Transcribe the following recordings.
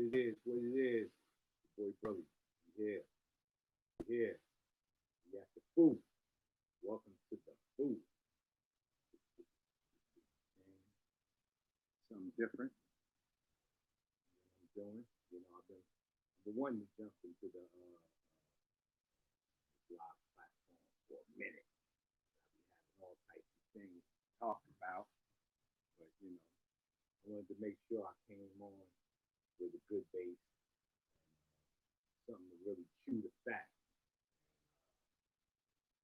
it is, what it is. Boy Brody, you here, you here. You got the food. Welcome to the food. Something different. You know what I'm doing? You know, I've been wanting to jump into the live platform for a minute. I've been having all types of things to talk about, but I wanted to make sure I came on with a good base, something to really chew the fat.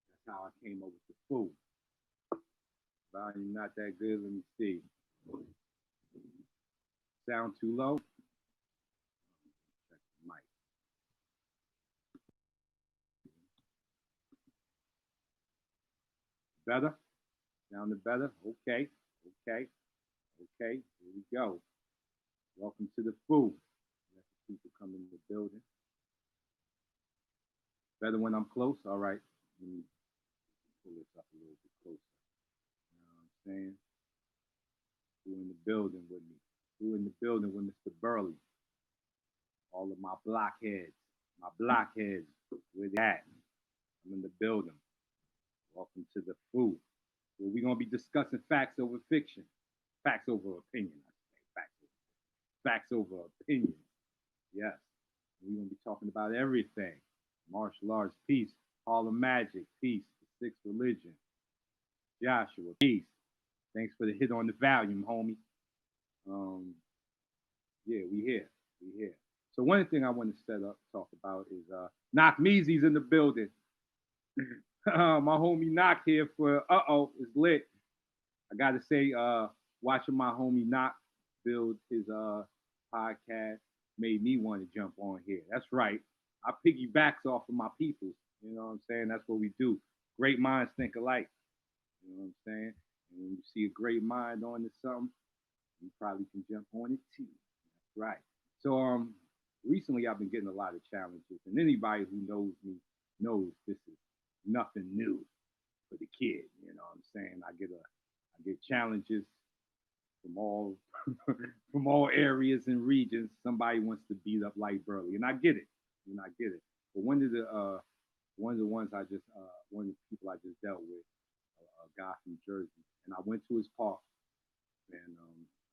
That's how I came up with the food. Volume not that good. Let me see. Sound too low? Check the mic. Better? Sounded better? Okay. Okay. Okay. Here we go. Welcome to the food. Let the people come in the building. Better when I'm close? All right. Let me pull this up a little bit closer. You know what I'm saying? Who in the building with me? Who in the building with Mr. Burley? All of my blockheads. My blockheads. Where they at? I'm in the building. Welcome to the food. Where we're going to be discussing facts over fiction. Facts over opinion, I say. Facts over opinion. Yes. We're going to be talking about everything. Martial arts, peace. Harlem Magic, peace. The Sixth Religion. Joshua, peace. Thanks for the hit on the volume, homie. Yeah, we here. We here. So one thing I want to set up, talk about is Knock Meezy's in the building. My homie Knock here for it's lit. I gotta say, watching my homie Knock build his podcast made me want to jump on here. That's right. I piggybacks off of my peoples. You know what I'm saying? That's what we do. Great minds think alike. You know what I'm saying? And when you see a great mind on to something, you probably can jump on it too. That's right. So recently I've been getting a lot of challenges, and anybody who knows me knows this is nothing new for the kid. You know what I'm saying? I get challenges from all from all areas and regions. Somebody wants to beat up Light Burley, and I get it. And I get it. But one of the ones one of the people I just dealt with, a guy from Jersey, and I went to his park, and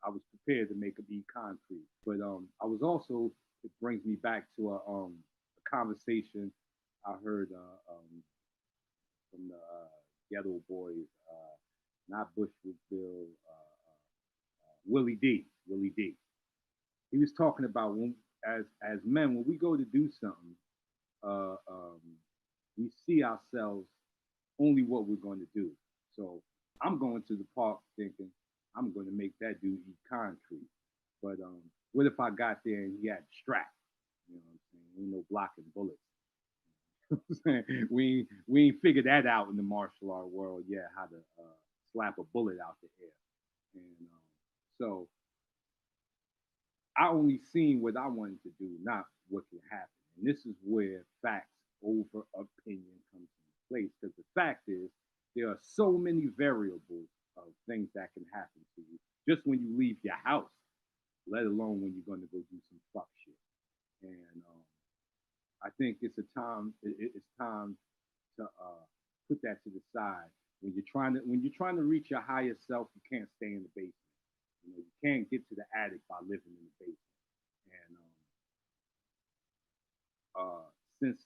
I was prepared to make him eat concrete. But I was also, it brings me back to a conversation I heard from the Ghetto Boys, not Bushwick Bill, Willie D. Willie D. He was talking about when, as men, when we go to do something, we see ourselves only what we're going to do. So I'm going to the park thinking I'm going to make that dude eat concrete. But what if I got there and he had strapped? You know what I'm saying? Ain't no blocking bullets. we ain't figured that out in the martial art world yet, how to slap a bullet out the air. And so I only seen what I wanted to do, not what can happen. And this is where facts over opinion comes into place. Because the fact is, there are so many variables of things that can happen to you just when you leave your house, let alone when you're going to go do some fuck shit. And I think it's time to put that to the side. When you're trying to reach your higher self, you can't stay in the basement. You can't get to the attic by living in the basement. And since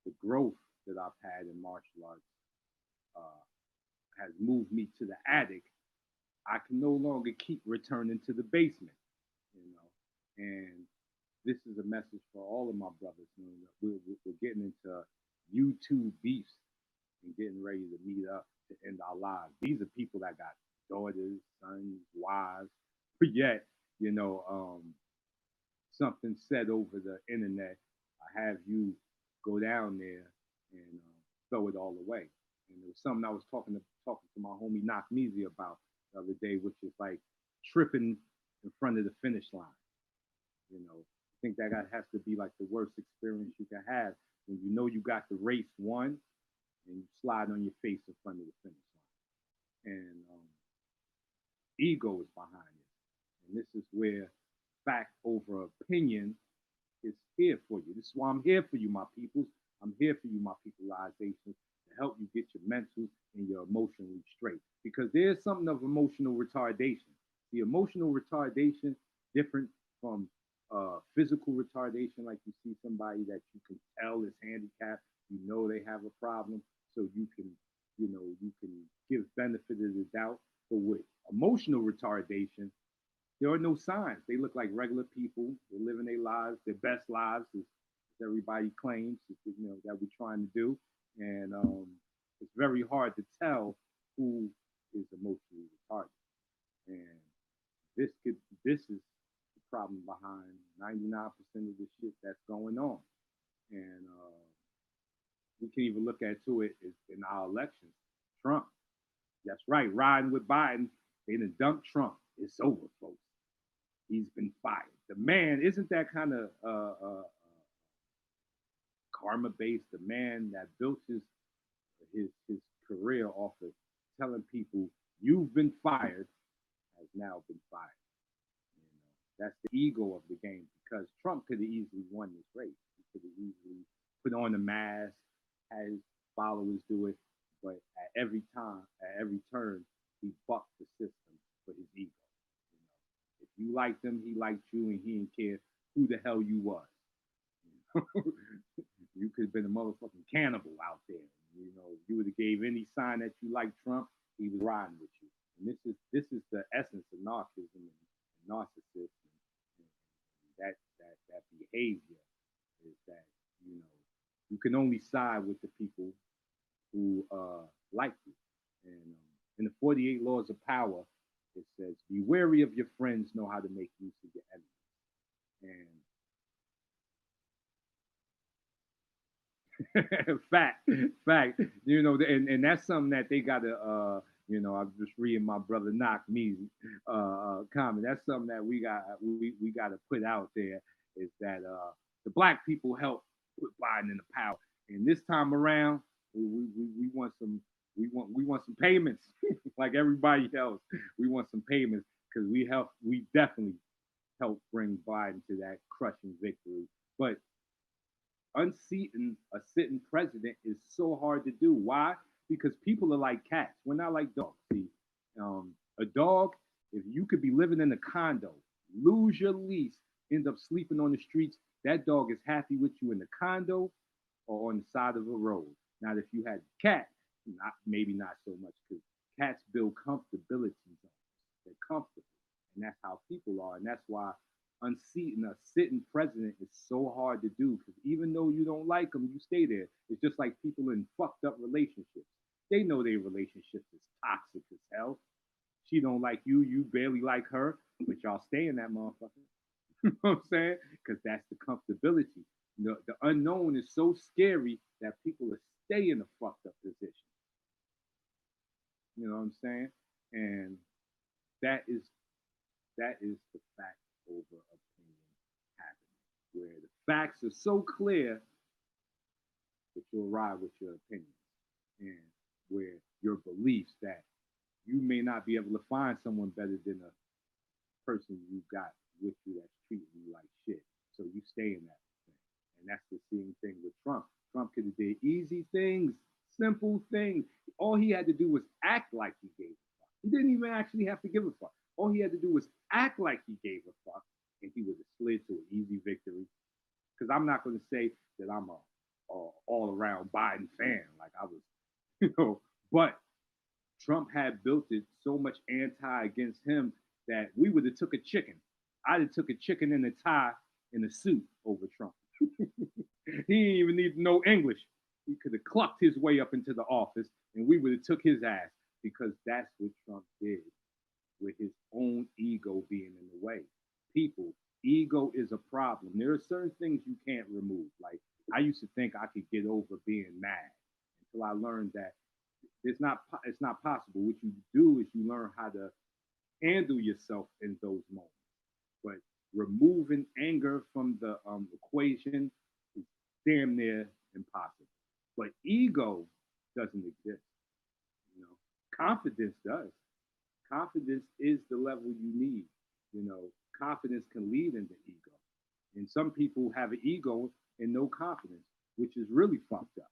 the growth that I've had in martial arts has moved me to the attic, I can no longer keep returning to the basement. And this is a message for all of my brothers. We're getting into YouTube beefs and getting ready to meet up to end our lives. These are people that got daughters, sons, wives, but yet, something said over the internet, I have you go down there and throw it all away. And it was something I was talking to my homie Knock Meezy about the other day, which is like tripping in front of the finish line. I think that has to be like the worst experience you can have when you know you got the race won and you slide on your face in front of the finish line. And ego is behind it. And this is where fact over opinion is here for you. This is why I'm here for you, my peoples. I'm here for you, my peopleization, to help you get your mental and your emotionally straight. Because there's something of emotional retardation. The emotional retardation different from physical retardation, like you see somebody that you can tell is handicapped, you know they have a problem, so you can give benefit of the doubt. But with emotional retardation, there are no signs. They look like regular people. They're living their lives, their best lives, as everybody claims, that we're trying to do. And it's very hard to tell who is emotionally retarded. And this could this is the problem behind 99% of the shit that's going on. And we can even look at to it in our elections. Trump, that's right, riding with Biden. They done dumped Trump. It's over, folks. He's been fired. The man, isn't that kind of karma based? The man that built his career off of telling people you've been fired has now been fired. That's the ego of the game because Trump could have easily won this race. He could have easily put on a mask, had his followers do it, but at every turn, he bucked the system for his ego. If you liked him, he liked you, and he didn't care who the hell you was. You could have been a motherfucking cannibal out there. If you would have gave any sign that you liked Trump, he was riding with you. And this is the essence of narcissism and narcissism. And that behavior is that you can only side with the people who like you. And in the 48 Laws of Power, it says, "Be wary of your friends, know how to make use of your enemies." And fact, and that's something that they gotta, I'm just reading my brother Knock Me comment. That's something that we gotta put out there is that the black people help put Biden in the power, and this time around, we want some payments like everybody else. We want some payments because we definitely help bring Biden to that crushing victory. But unseating a sitting president is so hard to do. Why? Because people are like cats. We're not like dogs. See, a dog, if you could be living in a condo, lose your lease, end up sleeping on the streets, that dog is happy with you in the condo or on the side of a road. Now, if you had a cat, maybe not so much because cats build comfortability zones. They're comfortable, and that's how people are, and that's why unseating a sitting president is so hard to do because even though you don't like them, you stay there. It's just like people in fucked up relationships. They know their relationship is toxic as hell. She don't like you, you barely like her, but y'all stay in that motherfucker. You know what I'm saying? Because that's the comfortability. The unknown is so scary that people will stay in a fucked up position. You know what I'm saying? And that is the fact over opinion happening, where the facts are so clear that you'll ride with your opinions, and where your beliefs that you may not be able to find someone better than a person you got with you that's treating you like shit. So you stay in that thing. And that's the same thing with Trump. Trump could have did easy things, simple things. All he had to do was act like he gave a fuck. He didn't even actually have to give a fuck. All he had to do was act like he gave a fuck, and he would have slid to an easy victory. Because I'm not going to say that I'm a all-around Biden fan, like I was, but Trump had built it so much anti against him that we would have took a chicken. I'd have took a chicken in a tie in a suit over Trump. He didn't even need to know English. He could have clucked his way up into the office, and we would have took his ass because that's what Trump did with his own ego being in the way. People, ego is a problem. There are certain things you can't remove. Like I used to think I could get over being mad until I learned that it's not possible. What you do is you learn how to handle yourself in those moments. But removing anger from the equation is damn near impossible. But ego doesn't exist. Confidence does. Confidence is the level you need. You know, confidence can lead into ego. And some people have an ego and no confidence, which is really fucked up.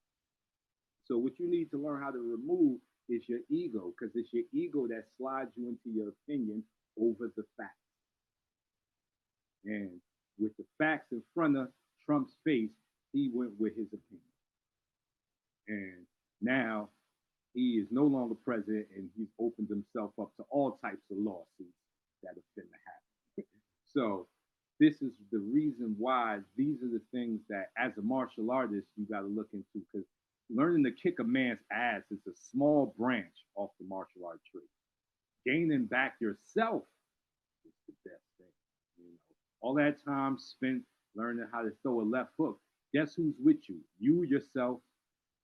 So what you need to learn how to remove is your ego, because it's your ego that slides you into your opinion over the facts. And with the facts in front of Trump's face, he went with his opinion. And now he is no longer president, and he's opened himself up to all types of lawsuits that are going to happen. So this is the reason why these are the things that, as a martial artist, you got to look into, because learning to kick a man's ass is a small branch off the martial art tree. Gaining back yourself is the best thing. You know, all that time spent learning how to throw a left hook. Guess who's with you? You, yourself,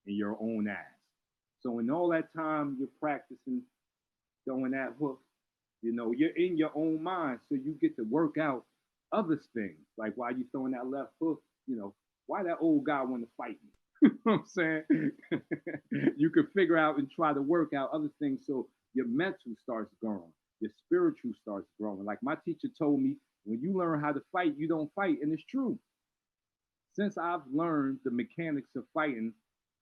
and your own ass. So in all that time you're practicing throwing that hook, you know, you're in your own mind. So you get to work out other things. Like while you throwing that left hook, you know, why that old guy want to fight me? You know what I'm saying? You can figure out and try to work out other things so your mental starts growing, your spiritual starts growing. Like my teacher told me, when you learn how to fight, you don't fight. And it's true. Since I've learned the mechanics of fighting,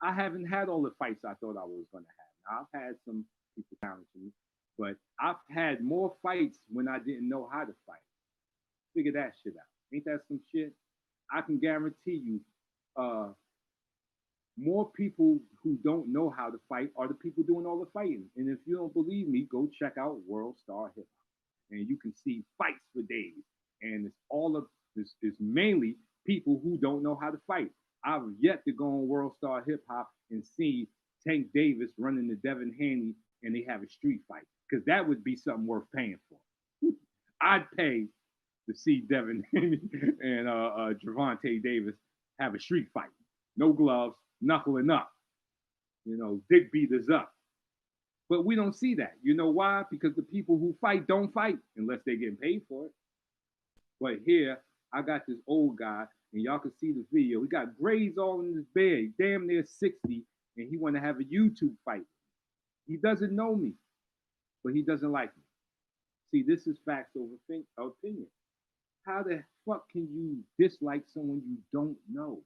I haven't had all the fights I thought I was going to have. Now, I've had some people challenge me, but I've had more fights when I didn't know how to fight. Figure that shit out. Ain't that some shit? I can guarantee you, more people who don't know how to fight are the people doing all the fighting. And if you don't believe me, go check out World Star Hip Hop, and you can see fights for days. And it's all of this is mainly people who don't know how to fight. I've yet to go on World Star Hip Hop and see Tank Davis running the Devin Haney and they have a street fight, because that would be something worth paying for. I'd pay to see Devin Haney and Gervonta Davis have a street fight. No gloves, knuckling up, you know, dick beaters up. But we don't see that. You know why? Because the people who fight don't fight unless they're getting paid for it. But here, I got this old guy, and y'all can see the video. He got grades all in his bed, damn near 60, and he want to have a YouTube fight. He doesn't know me, but he doesn't like me. See, this is facts over opinion. How the fuck can you dislike someone you don't know?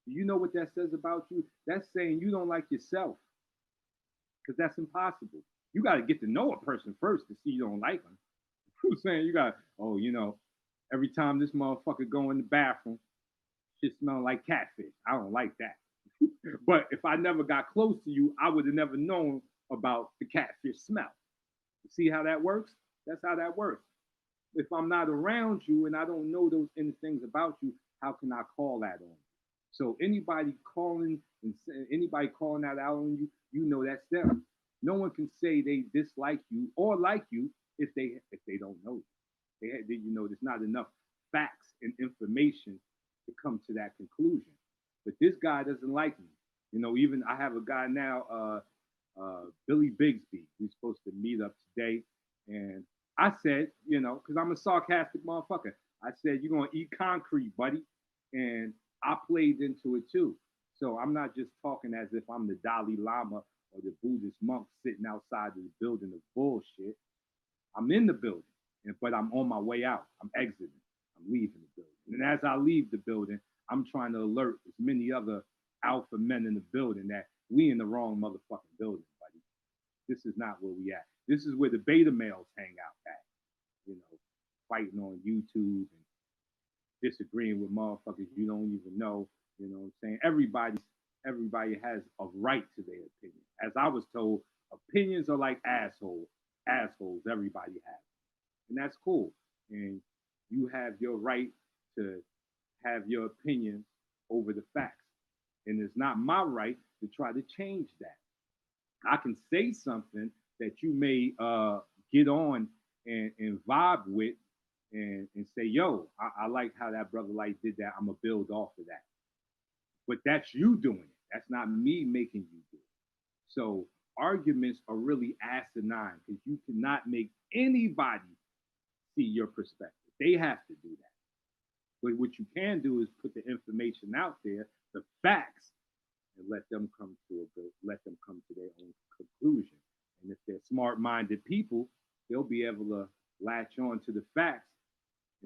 Do you know what that says about you? That's saying you don't like yourself, because that's impossible. You got to get to know a person first to see you don't like them. I'm saying you got, oh, you know, every time this motherfucker go in the bathroom, shit smell like catfish. I don't like that. But if I never got close to you, I would have never known about the catfish smell. You see how that works? That's how that works. If I'm not around you and I don't know those inner things about you, how can I call that on you? So anybody calling and anybody calling that out on you, you know that's them. No one can say they dislike you or like you if they don't know you. You know, there's not enough facts and information to come to that conclusion. But this guy doesn't like me. You know, even I have a guy now, Billy Bigsby. We're supposed to meet up today, and I said, you know, because I'm a sarcastic motherfucker. I said, you're gonna eat concrete, buddy, and I played into it too. So I'm not just talking as if I'm the Dalai Lama or the Buddhist monk sitting outside of the building of bullshit. I'm in the building, but I'm on my way out. I'm exiting. I'm leaving the building. And as I leave the building, I'm trying to alert as many other alpha men in the building that we in the wrong motherfucking building, buddy. This is not where we at. This is where the beta males hang out at. You know, fighting on YouTube and disagreeing with motherfuckers you don't even know. You know what I'm saying? Everybody has a right to their opinion. As I was told, opinions are like assholes. Assholes, everybody has. And that's cool. And you have your right to have your opinion over the facts. And it's not my right to try to change that. I can say something that you may get on and vibe with and say, yo, I like how that brother Light did that. I'm going to build off of that. But that's you doing it. That's not me making you do it. So arguments are really asinine because you cannot make anybody see your perspective. They have to do that. But what you can do is put the information out there, the facts, and let them come to their own conclusion. And if they're smart-minded people, they'll be able to latch on to the facts